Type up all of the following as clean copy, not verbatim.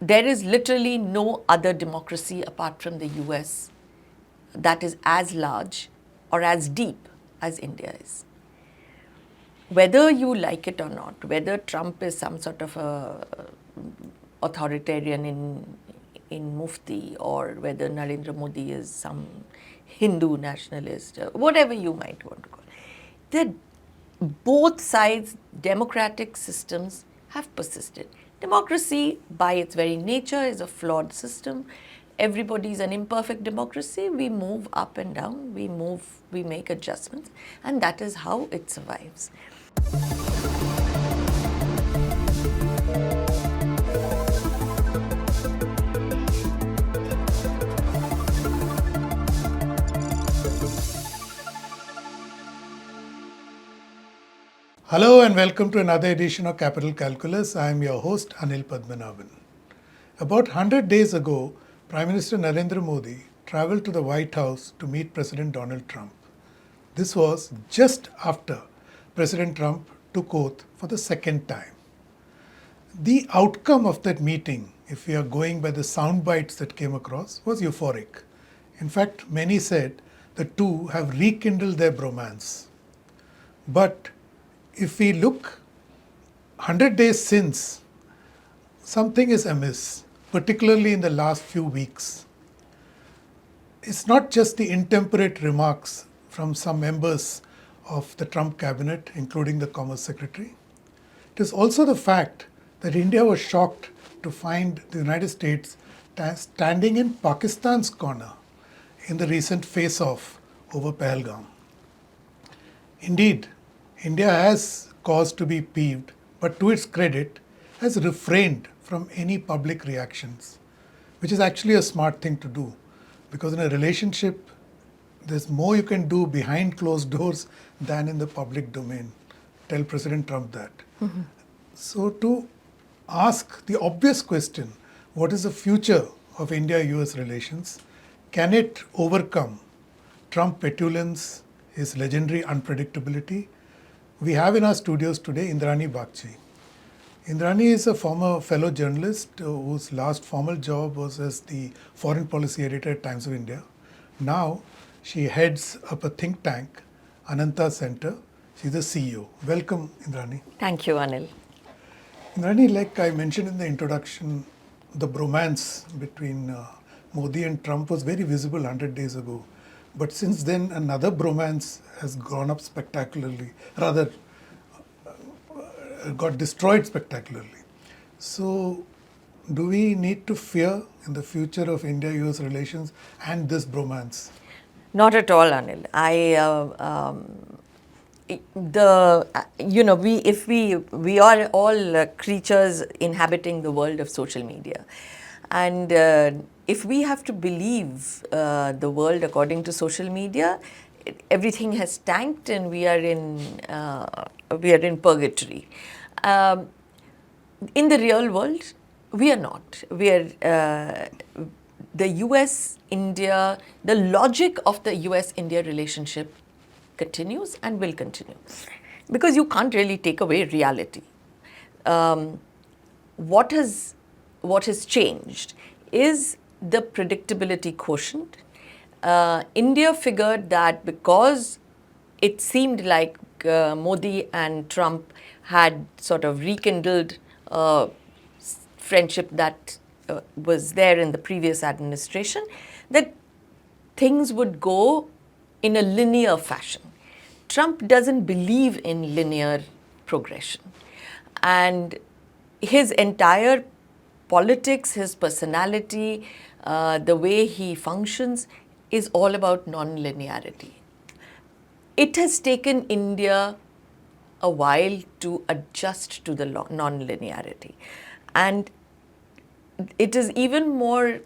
there is literally no other democracy apart from the US that is as large or as deep as India is. Whether you like it or not, whether Trump is some sort of a authoritarian in Mufti, or whether Narendra Modi is some Hindu nationalist, whatever you might want to call it, both sides, democratic systems have persisted. Democracy, by its very nature, is a flawed system. Everybody is an imperfect democracy. We move up and down, we make adjustments, and that is how it survives. Hello and welcome to another edition of Capital Calculus. I am your host Anil Padmanabhan. About 100 days ago, Prime Minister Narendra Modi travelled to the White House to meet President Donald Trump. This was just after President Trump took oath for the second time. The outcome of that meeting, if we are going by the sound bites that came across, was euphoric. In fact, many said the two have rekindled their bromance. But if we look 100 days since, something is amiss, particularly in the last few weeks. It's not just the intemperate remarks from some members of the Trump cabinet, including the Commerce Secretary. It is also the fact that India was shocked to find the United States standing in Pakistan's corner in the recent face-off over Pahalgam. Indeed, India has cause to be peeved, but to its credit, has refrained from any public reactions, which is actually a smart thing to do, because in a relationship, there's more you can do behind closed doors than in the public domain. Tell President Trump that. Mm-hmm. So to ask the obvious question, what is the future of India-US relations? Can it overcome Trump petulance, his legendary unpredictability? We have in our studios today Indrani Bagchi. Indrani is a former fellow journalist whose last formal job was as the foreign policy editor at Times of India. Now she heads up a think tank, Ananta Centre. She's the CEO. Welcome, Indrani. Thank you, Anil. Indrani, like I mentioned in the introduction, the bromance between Modi and Trump was very visible 100 days ago. But since then, another bromance has gone up spectacularly, rather got destroyed spectacularly. So, do we need to fear in the future of India-US relations and this bromance? Not at all, Anil. We are all creatures inhabiting the world of social media, and if we have to believe the world according to social media, everything has tanked and we are in purgatory. In the real world, we are not. We are the US-India, the logic of the US-India relationship continues and will continue, because you can't really take away reality. What has changed is the predictability quotient. India figured that because it seemed like Modi and Trump had sort of rekindled friendship that was there in the previous administration, that things would go in a linear fashion. Trump doesn't believe in linear progression, and his entire politics, his personality, the way he functions is all about non-linearity. It has taken India a while to adjust to the non-linearity, and it is even more,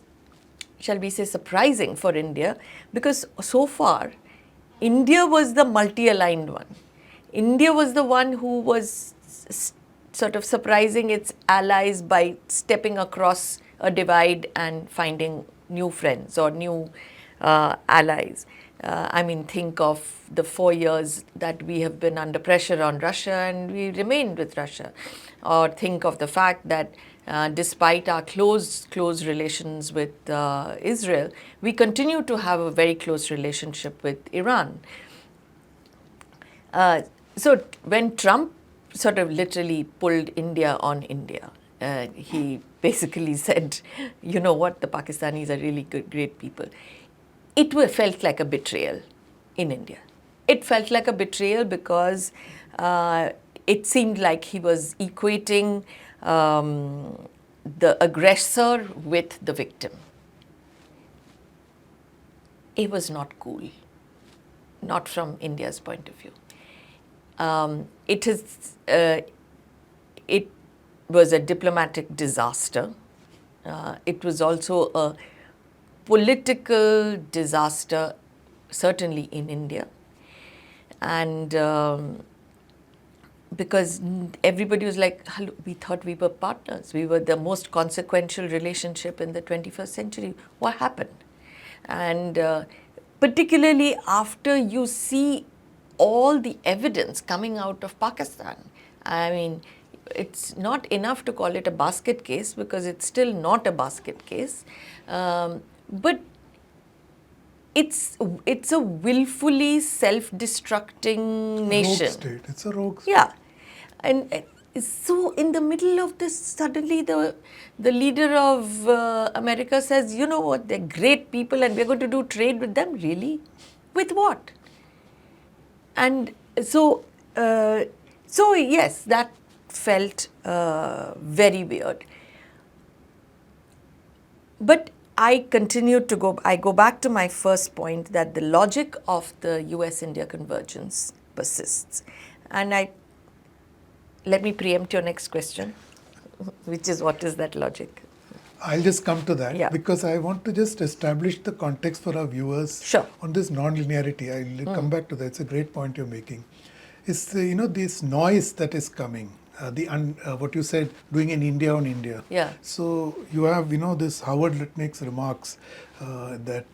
shall we say, surprising for India, because so far India was the multi-aligned one. India was the one who was sort of surprising its allies by stepping across a divide and finding new friends or new allies. Think of the 4 years that we have been under pressure on Russia and we remained with Russia. Or think of the fact that despite our close relations with Israel, we continue to have a very close relationship with Iran. So when Trump sort of literally pulled India on India, he basically said, you know what, the Pakistanis are really good, great people. It felt like a betrayal in India. It felt like a betrayal because it seemed like he was equating the aggressor with the victim. It was not cool, not from India's point of view. It was a diplomatic disaster. It was also a political disaster, certainly in India. And because everybody was like, hello, we thought we were partners. We were the most consequential relationship in the 21st century. What happened? And particularly after you see all the evidence coming out of Pakistan. I mean, it's not enough to call it a basket case because it's still not a basket case. But it's a willfully self-destructing nation. Rogue state. It's a rogue state. Yeah. And so in the middle of this, suddenly the leader of America says, you know what, they're great people and we're going to do trade with them. Really? With what? And so yes, that felt very weird. But I go back to my first point that the logic of the US-India convergence persists. And let me preempt your next question, which is what is that logic? I'll just come to that because I want to just establish the context for our viewers on this non-linearity. I'll come back to that. It's a great point you're making. It's this noise that is coming. What you said, doing an India on India. Yeah. So you have this Howard Lutnick's remarks that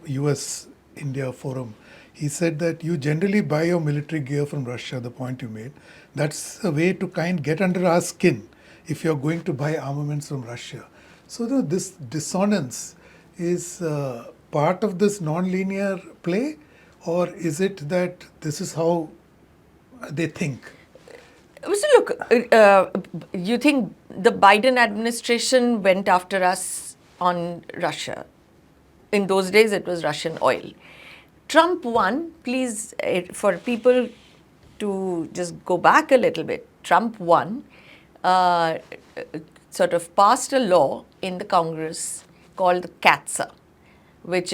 US-India forum. He said that you generally buy your military gear from Russia. The point you made. That's a way to get under our skin if you're going to buy armaments from Russia. So this dissonance is part of this non-linear play, or is it that this is how they think? So look, you think the Biden administration went after us on Russia? In those days, it was Russian oil. Trump won. Please, for people to just go back a little bit, Trump won. Sort of passed a law in the Congress called CATSA, which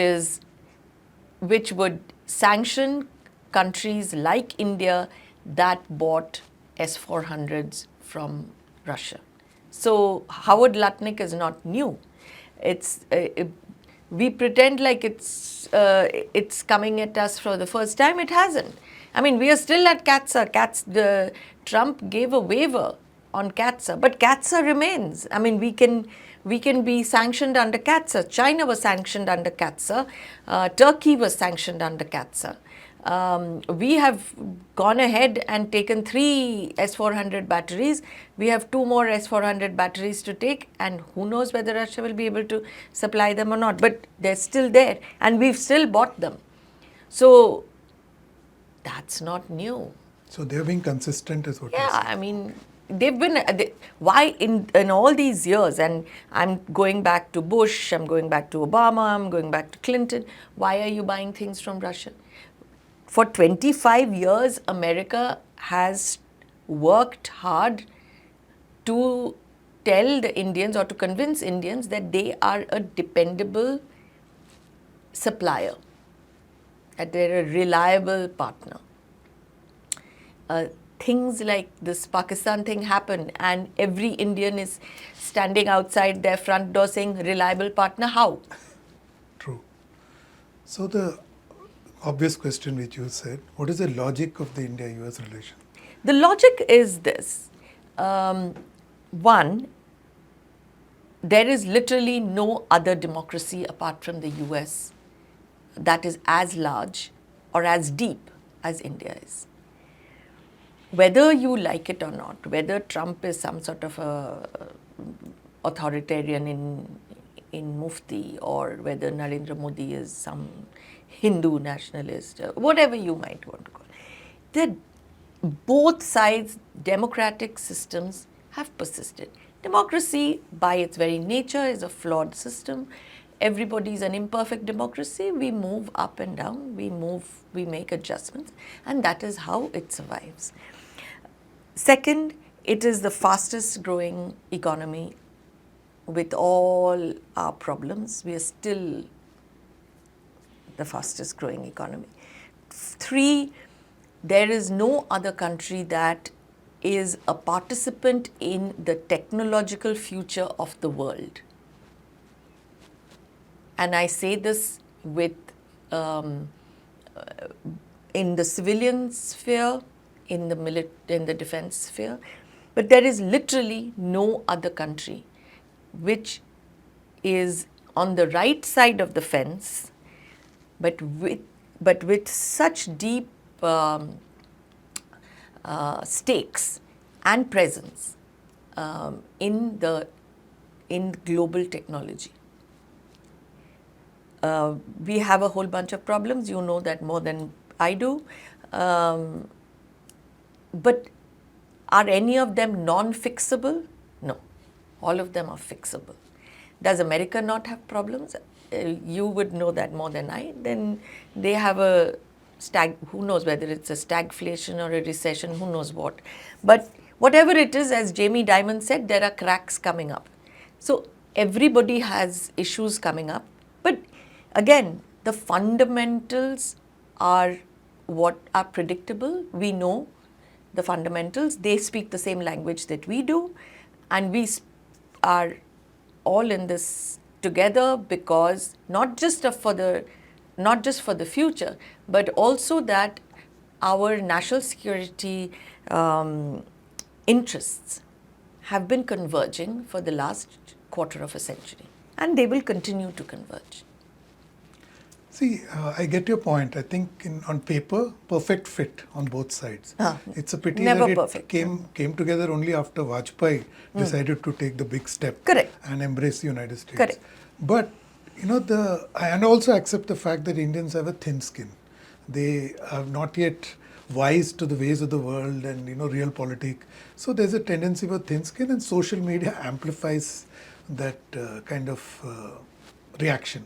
would sanction countries like India that bought S-400s from Russia. So Howard Lutnick is not new. We pretend like it's coming at us for the first time. It hasn't. I mean, we are still at CATSA. Trump gave a waiver on CATSA, but CATSA remains. I mean, we can be sanctioned under CATSA. China was sanctioned under CATSA. Turkey was sanctioned under CATSA. We have gone ahead and taken 3 S-400 batteries. We have 2 more S-400 batteries to take, and who knows whether Russia will be able to supply them or not. But they're still there, and we've still bought them. So that's not new. So they're being consistent is what you're saying. I mean, they've been, why in all these years, and I'm going back to Bush, I'm going back to Obama, I'm going back to Clinton, why are you buying things from Russia? For 25 years, America has worked hard to tell the Indians or to convince Indians that they are a dependable supplier, that they're a reliable partner. Things like this Pakistan thing happen and every Indian is standing outside their front door saying, reliable partner, how? True. So the obvious question which you said, what is the logic of the India-US relation? The logic is this. One, there is literally no other democracy apart from the US that is as large or as deep as India is. Whether you like it or not, whether Trump is some sort of a authoritarian in Mufti, or whether Narendra Modi is some Hindu nationalist, whatever you might want to call it. That both sides, democratic systems, have persisted. Democracy, by its very nature, is a flawed system. Everybody is an imperfect democracy. We move up and down, we make adjustments, and that is how it survives. Second, it is the fastest growing economy. With all our problems, we are still the fastest growing economy. 3, there is no other country that is a participant in the technological future of the world. And I say this with in the civilian sphere, in the defense sphere, but there is literally no other country which is on the right side of the fence, but with such deep stakes and presence in global technology. We have a whole bunch of problems. You know that more than I do. But are any of them non-fixable? No. All of them are fixable. Does America not have problems? You would know that more than I. Then they have a who knows whether it's a stagflation or a recession, who knows what. But whatever it is, as Jamie Dimon said, there are cracks coming up. So everybody has issues coming up. But again, the fundamentals are what are predictable. We know the fundamentals. They speak the same language that we do, and we are all in this together, because not just for the future, but also that our national security interests have been converging for the last quarter of a century, and they will continue to converge. See, I get your point. I think on paper, perfect fit on both sides. It's a pity that it came together only after Vajpayee decided to take the big step. Correct. And embrace the United States. Correct. But, and also accept the fact that Indians have a thin skin. They are not yet wise to the ways of the world and, real politics. So there's a tendency for thin skin, and social media amplifies that kind of reaction.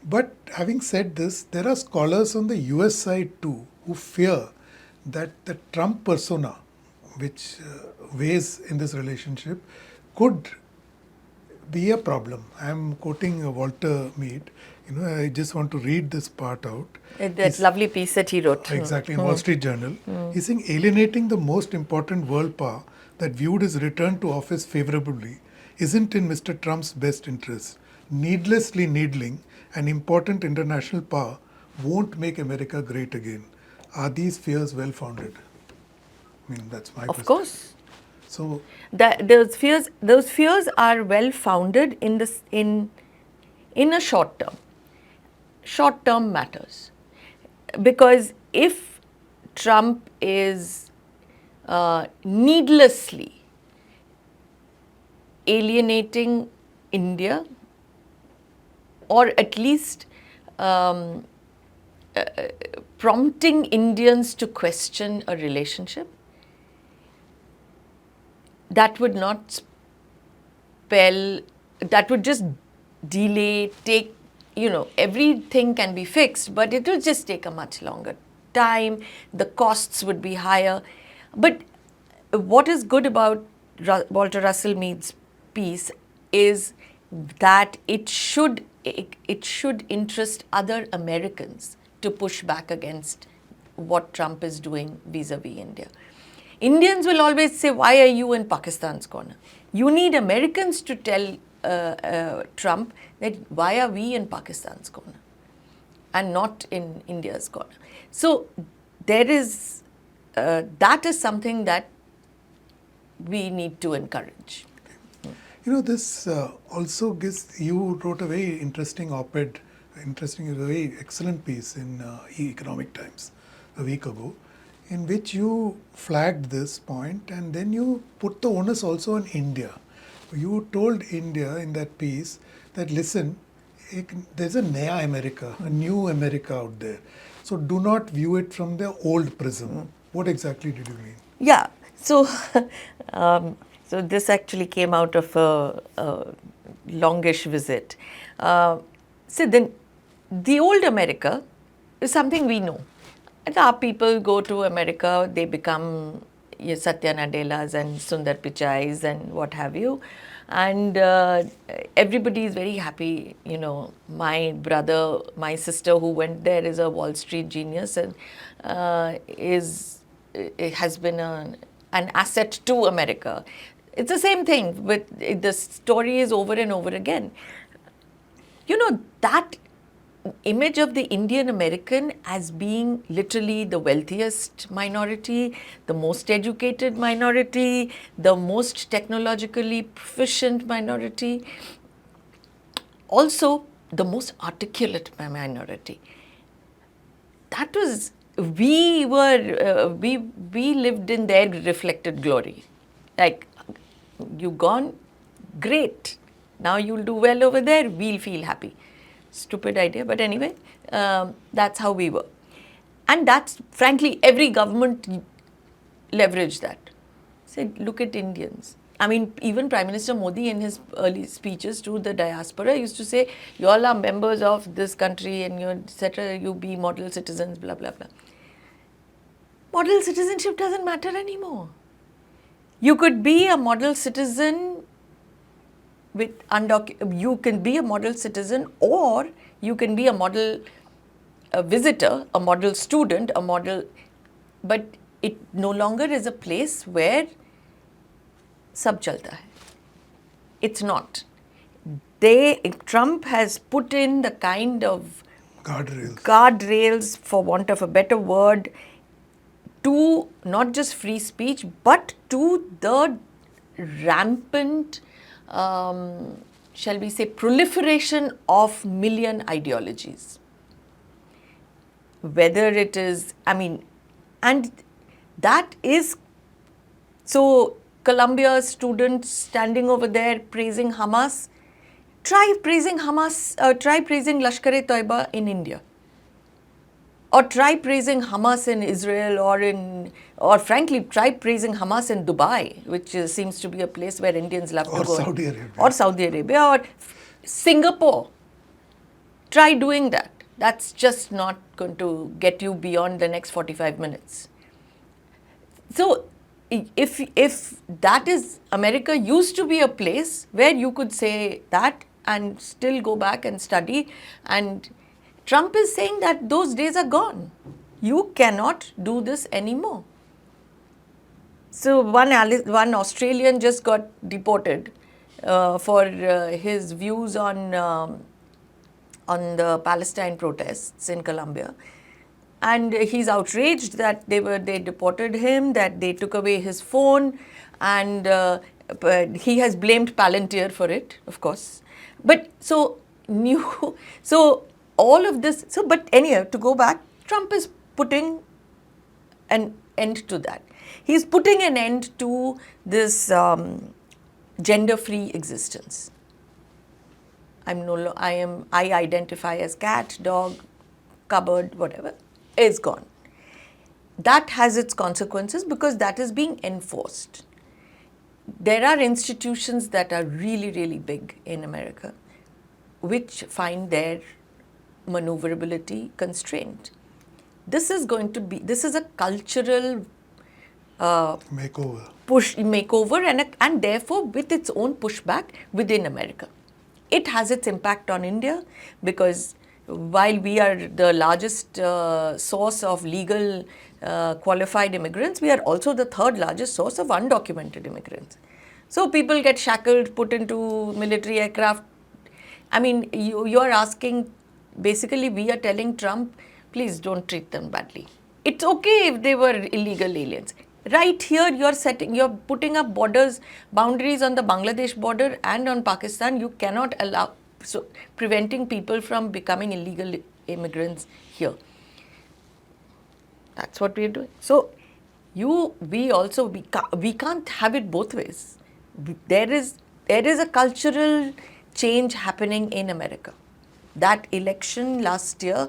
But having said this, there are scholars on the US side too who fear that the Trump persona, which weighs in this relationship, could be a problem. I am quoting Walter Mead. I just want to read this part out. That lovely piece that he wrote. Exactly, in Wall Street Journal. He's saying, alienating the most important world power that viewed his return to office favorably isn't in Mr. Trump's best interest. Needlessly needling an important international power won't make America great again. Are these fears well founded? I mean, that's my question. Of course. So those fears are well founded in a short term. Short term matters, because if Trump is needlessly alienating India, or at least prompting Indians to question a relationship, that would not that would just delay, everything can be fixed, but it will just take a much longer time. The costs would be higher. But what is good about Walter Russell Mead's piece is that it should interest other Americans to push back against what Trump is doing vis-a-vis India. Indians will always say, why are you in Pakistan's corner? You need Americans to tell Trump that why are we in Pakistan's corner and not in India's corner. So there is, that is something that we need to encourage. This also gives, you wrote a very interesting op-ed, very excellent piece in Economic Times a week ago, in which you flagged this point, and then you put the onus also on India. You told India in that piece that listen, there's a Naya America, a new America out there. So do not view it from the old prism. What exactly did you mean? Yeah. So, so this actually came out of a longish visit. See, the old America is something we know. And our people go to America, they become Satya Nadellas and Sundar Pichais and what have you. And everybody is very happy. You know, my brother, my sister who went there is a Wall Street genius and it has been an asset to America. It's the same thing, but the story is over and over again. You know, that image of the Indian American as being literally the wealthiest minority, the most educated minority, the most technologically proficient minority, also the most articulate minority. That was, we lived in their reflected glory. Like, you gone, great. Now you'll do well over there, we'll feel happy. Stupid idea, but anyway, that's how we were. And that's, frankly, every government leveraged that. Said, look at Indians. I mean, even Prime Minister Modi in his early speeches to the diaspora used to say, you all are members of this country and you etc. You be model citizens, blah, blah, blah. Model citizenship doesn't matter anymore. You could be a model citizen with you can be a model citizen, or you can be a model visitor, a model student, a model, but it no longer is a place where sab chalta hai. It's not. Trump has put in the kind of guardrails, for want of a better word, to not just free speech, but to the rampant, shall we say, proliferation of million ideologies. Whether it is, I mean, and that is, so Columbia students standing over there praising Hamas, try praising Hamas, try praising Lashkar-e-Toiba in India. Or try praising Hamas in Israel, or frankly, try praising Hamas in Dubai, which seems to be a place where Indians love to go. Saudi Arabia. Or Saudi Arabia, or Singapore. Try doing that. That's just not going to get you beyond the next 45 minutes. So, if that is, America used to be a place where you could say that and still go back and study, and Trump is saying that those days are gone. You cannot do this anymore. So one Australian just got deported for his views on the Palestine protests in Colombia, and he's outraged that they deported him, that they took away his phone, and he has blamed Palantir for it, of course. But so all of this, but anyhow, to go back, Trump is putting an end to that. He's putting an end to this gender-free existence. I identify as cat, dog, cupboard, whatever, is gone. That has its consequences because that is being enforced. There are institutions that are really, really big in America, which find their maneuverability constrained. This is a cultural makeover and therefore with its own pushback within America. It has its impact on India because while we are the largest source of legal qualified immigrants, we are also the third largest source of undocumented immigrants. So people get shackled, put into military aircraft. I mean, you're asking, basically we are telling Trump, please don't treat them badly. It's okay if they were illegal aliens. Right here, you're putting up boundaries on the Bangladesh border and on Pakistan. You cannot allow, so preventing people from becoming illegal immigrants here. That's what we're doing. So we can't have it both ways. There is there is a cultural change happening in America. That election last year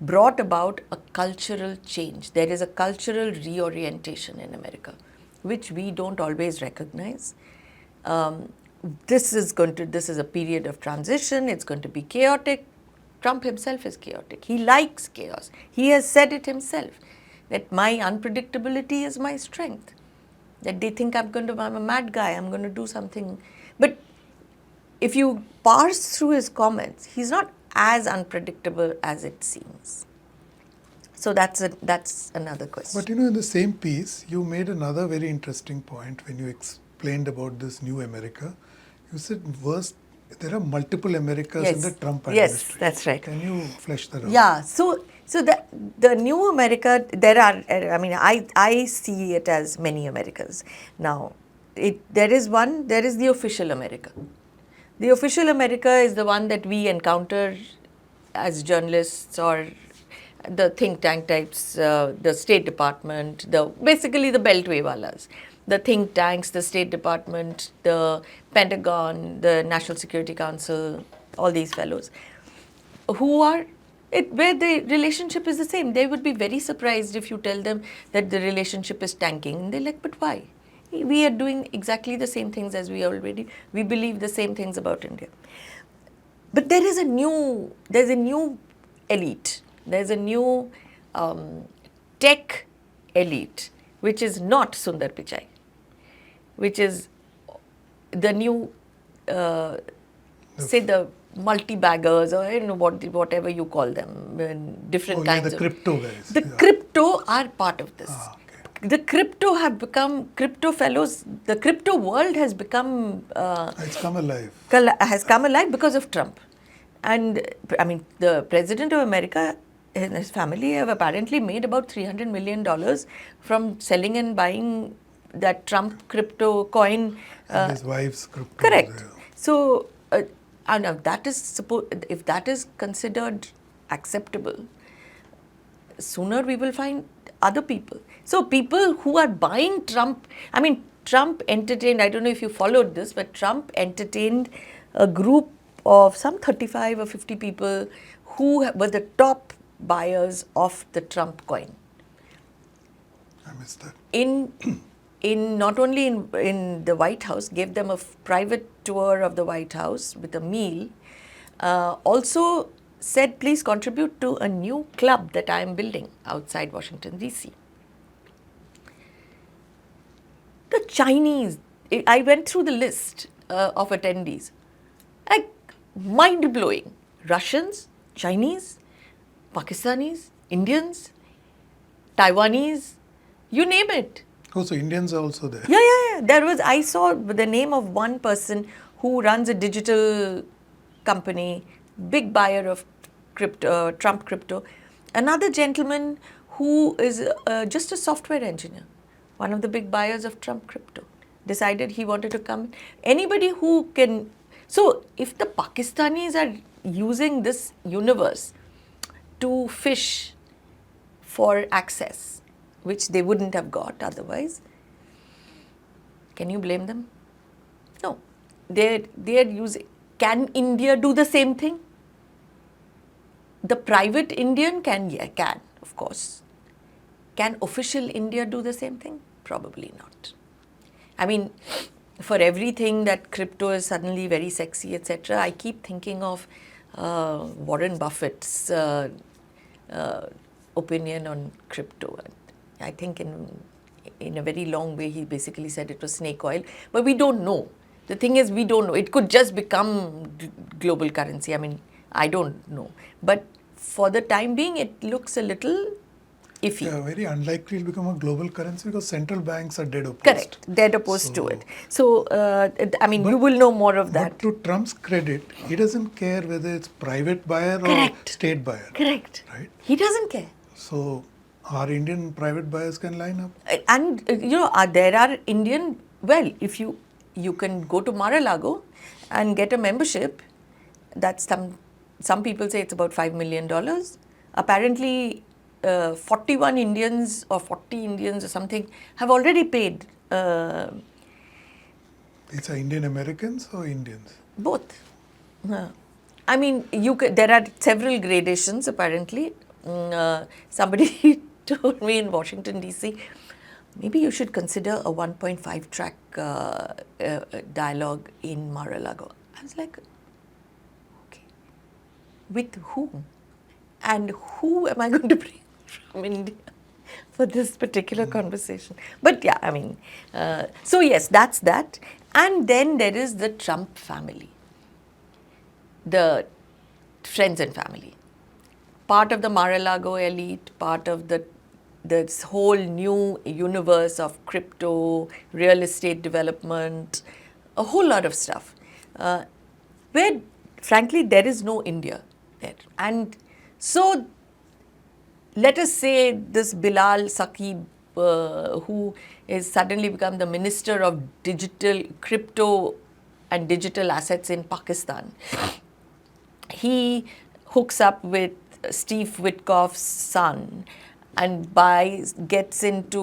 brought about a cultural change. There is a cultural reorientation in America, which we don't always recognize. This is a period of transition. It's going to be chaotic. Trump himself is chaotic. He likes chaos. He has said it himself, that my unpredictability is my strength. That they think I'm a mad guy, I'm going to do something. But if you parse through his comments, he's not as unpredictable as it seems. So that's another question. But in the same piece, you made another very interesting point when you explained about this new America. You said there are multiple Americas in the Trump administration. Yes, that's right. Can you flesh that out? Yeah, so the new America, I see it as many Americas. Now, there is the official America. The official America is the one that we encounter as journalists or the think tank types, the State Department, basically the Beltway walas, the think tanks, the State Department, the Pentagon, the National Security Council, all these fellows, where the relationship is the same. They would be very surprised if you tell them that the relationship is tanking. And they're like, but why? We are doing exactly the same things as we believe the same things about India. But there's a new elite. There's a new tech elite, which is not Sundar Pichai, which is the new, the multi-baggers or whatever you call them, different kinds the crypto guys. The crypto are part of this. The crypto have become crypto fellows. The crypto world has become it's come alive. Has come alive because of Trump, and the president of America and his family have apparently made about $300 million from selling and buying that Trump crypto coin. And his wife's crypto. Correct. So, if that is considered acceptable, sooner we will find other people. So, people who are buying Trump, Trump entertained, I don't know if you followed this, but Trump entertained a group of some 35 or 50 people who were the top buyers of the Trump coin. I missed that. Not only in the White House, gave them a private tour of the White House with a meal, also said, please contribute to a new club that I am building outside Washington, D.C. The Chinese, I went through the list of attendees, like mind-blowing. Russians, Chinese, Pakistanis, Indians, Taiwanese, you name it. Oh, so Indians are also there. Yeah. I saw the name of one person who runs a digital company, big buyer of crypto, Trump crypto. Another gentleman who is just a software engineer, one of the big buyers of Trump crypto, decided he wanted to come. Anybody who can. So if the Pakistanis are using this universe to fish for access, which they wouldn't have got otherwise, can you blame them? No. They're using. Can India do the same thing? The private Indian can, of course. Can official India do the same thing? Probably not. For everything that crypto is suddenly very sexy, etc., I keep thinking of Warren Buffett's opinion on crypto. I think in a very long way, he basically said it was snake oil, but we don't know. The thing is, we don't know. It could just become global currency. I don't know. But for the time being, it looks a little iffy. Yeah, very unlikely to become a global currency because central banks are dead opposed. Correct. Dead opposed to it. So, you will know more of that. But to Trump's credit, he doesn't care whether it's private buyer or state buyer. Correct. Right? He doesn't care. So, our Indian private buyers can line up. And, there are Indian, if you can go to Mar-a-Lago and get a membership, that's some people say it's about $5 million. Apparently, 41 Indians or 40 Indians or something have already paid These are Indian Americans or Indians? Both. I mean, there are several gradations apparently. Somebody told me in Washington DC, maybe you should consider a 1.5 track dialogue in Mar-a-Lago. I was like, okay, with whom? And who am I going to bring from India for this particular conversation? But yeah, I mean, so yes, that's that. And then there is the Trump family, the friends and family, part of the Mar-a-Lago elite, part of this whole new universe of crypto, real estate development, a whole lot of stuff, where frankly there is no India there. And so let us say this Bilal Saqib, who is suddenly become the Minister of Digital, Crypto and Digital Assets in Pakistan. He hooks up with Steve Witkoff's son and gets into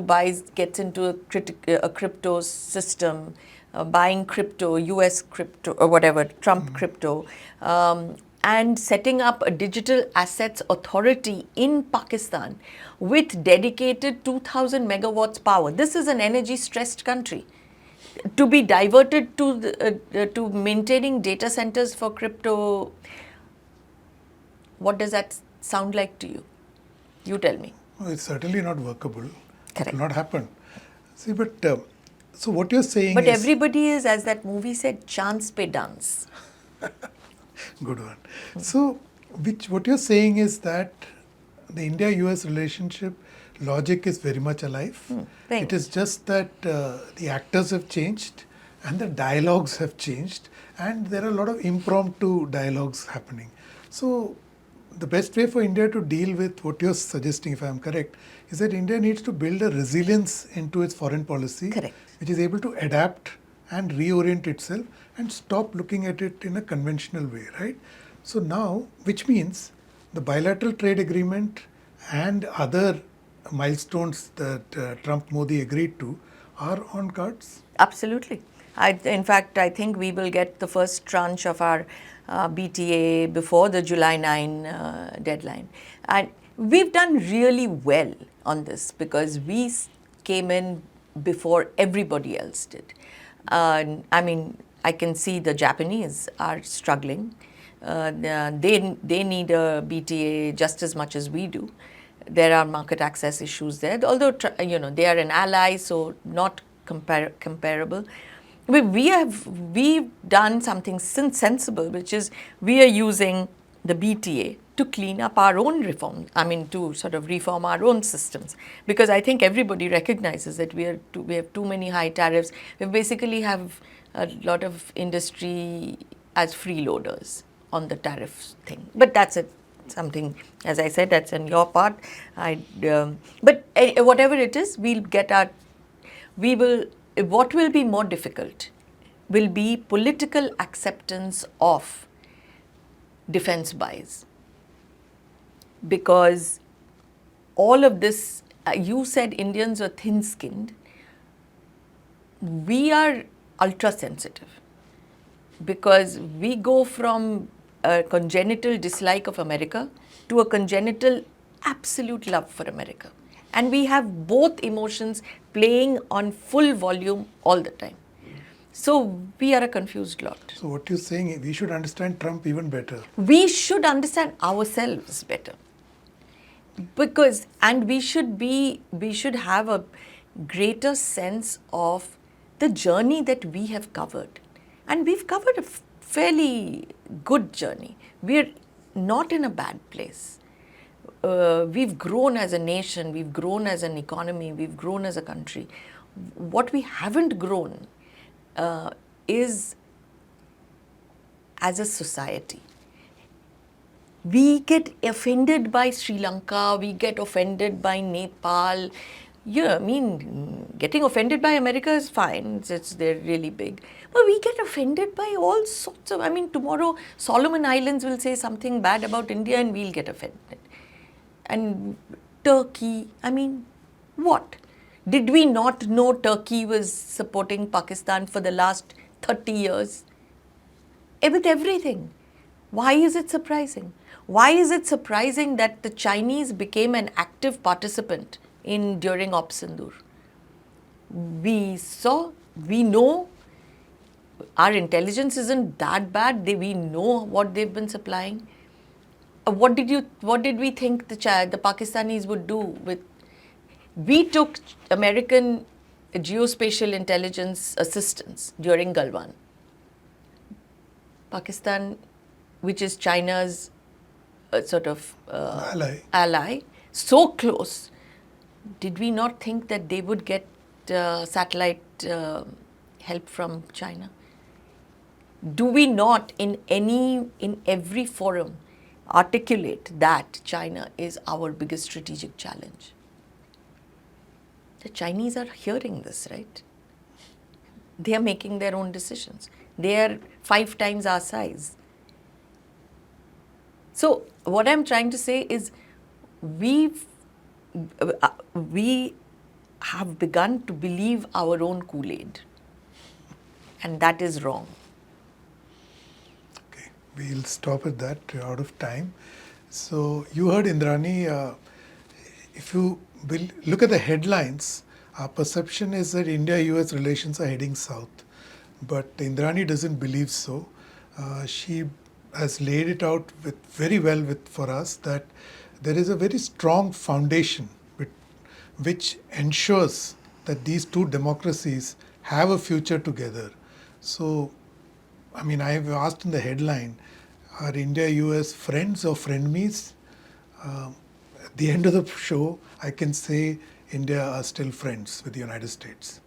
a crypto system, buying crypto, US crypto or whatever, Trump crypto, and setting up a digital assets authority in Pakistan with dedicated 2,000 megawatts power. This is an energy stressed country. To be diverted to maintaining data centers for crypto, what does that sound like to you? You tell me. Well, it's certainly not workable. Correct. It will not happen. See, but so what you're saying But is... everybody is, as that movie said, chance pe dance. Good one. So, what you're saying is that the India-US relationship logic is very much alive. Right. It is just that the actors have changed and the dialogues have changed, and there are a lot of impromptu dialogues happening. So, the best way for India to deal with what you're suggesting, if I'm correct, is that India needs to build a resilience into its foreign policy, Correct. which is able to adapt and reorient itself and stop looking at it in a conventional way, right? So now, which means the bilateral trade agreement and other milestones that Trump-Modi agreed to are on cards? Absolutely. In fact, I think we will get the first tranche of our BTA before the July 9 deadline. And we've done really well on this because we came in before everybody else did. I mean, I can see the Japanese are struggling. They need a BTA just as much as we do. There are market access issues there, although they are an ally, so not comparable. But we've done something sensible, which is we are using the BTA to clean up our own reform. I mean, to sort of reform our own systems, because I think everybody recognizes that we have too many high tariffs. We basically have a lot of industry as freeloaders on the tariff thing. But that's something, as I said, that's on your part. But whatever it is, what will be more difficult will be political acceptance of defense buys. Because all of this, you said Indians are thin-skinned. We are ultra-sensitive because we go from a congenital dislike of America to a congenital absolute love for America. And we have both emotions playing on full volume all the time. So we are a confused lot. So what you're saying is we should understand Trump even better. We should understand ourselves better. And we should have a greater sense of the journey that we have covered. And we've covered a fairly good journey. We're not in a bad place. We've grown as a nation, we've grown as an economy, we've grown as a country. What we haven't grown is as a society. We get offended by Sri Lanka, we get offended by Nepal. Yeah, I mean, getting offended by America is fine, they're really big. But we get offended by all sorts of, tomorrow Solomon Islands will say something bad about India and we'll get offended. And Turkey, what? Did we not know Turkey was supporting Pakistan for the last 30 years. With everything. Why is it surprising? Why is it surprising that the Chinese became an active participant during Op Sindoor? We know our intelligence isn't that bad. We know what they've been supplying. What did we think the Pakistanis would do with? We took American geospatial intelligence assistance during Galwan. Pakistan, which is China's ally, so close. Did we not think that they would get satellite help from China? Do we not in every forum articulate that China is our biggest strategic challenge? The Chinese are hearing this, right? They are making their own decisions. They are 5 times our size. So what I'm trying to say is we have begun to believe our own Kool-Aid, and that is wrong. Okay, we'll stop at that. We're out of time. So you heard Indrani. If you will look at the headlines, our perception is that India-US relations are heading south. But Indrani doesn't believe so. She has laid it out very well for us that there is a very strong foundation which ensures that these two democracies have a future together. So, I mean, I have asked in the headline, are India-US friends or frenemies? At the end of the show, I can say India are still friends with the United States.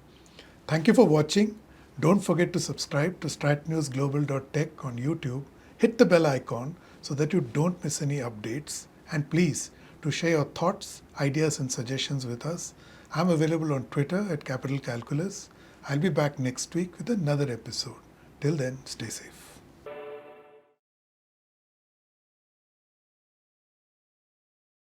Thank you for watching. Don't forget to subscribe to StratNewsGlobal.Tech on YouTube. Hit the bell icon so that you don't miss any updates. And please, to share your thoughts, ideas and suggestions with us. I'm available on Twitter at Capital Calculus. I'll be back next week with another episode. Till then, stay safe.